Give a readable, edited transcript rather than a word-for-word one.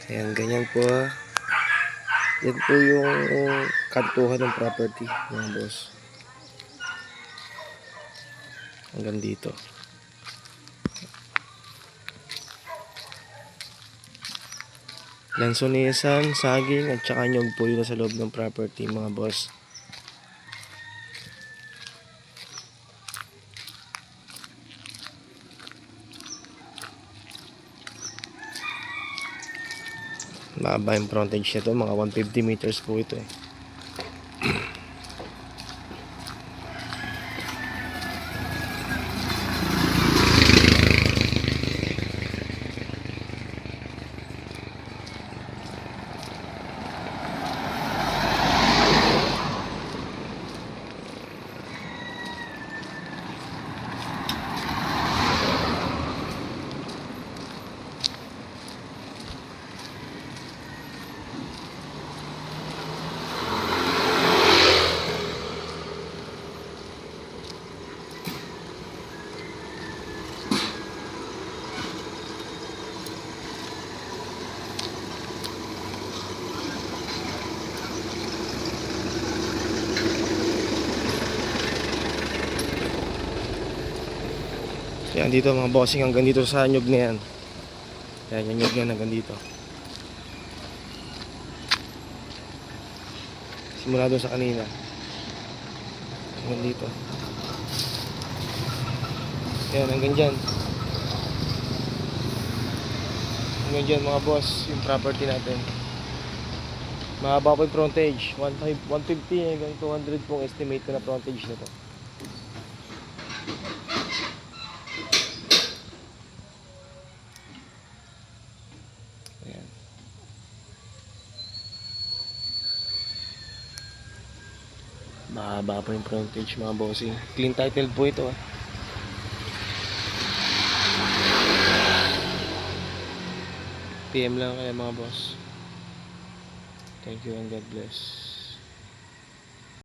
Ayan, ganyan po. Yan po yung kantuhan ng property, mga boss. Hanggang dito. Lansonisan, saging, at saka nyog po yun sa loob ng property, mga boss. Mahaba yung frontage nito, mga 150 meters po ito eh. Yan dito mga bossing, hanggang dito sa nyug na yan. Yan yung nyug na hanggang dito. Simula doon sa kanina hanggang dito. Yan hanggang dyan. Hanggang dyan mga boss, yung property natin. Mahaba po yung frontage, 150 hanggang 200 pong estimate ko na frontage nito. Ayan. Mahaba po yung frontage mga bossing. Clean title po ito. PM lang kaya mga boss. Thank you and God bless.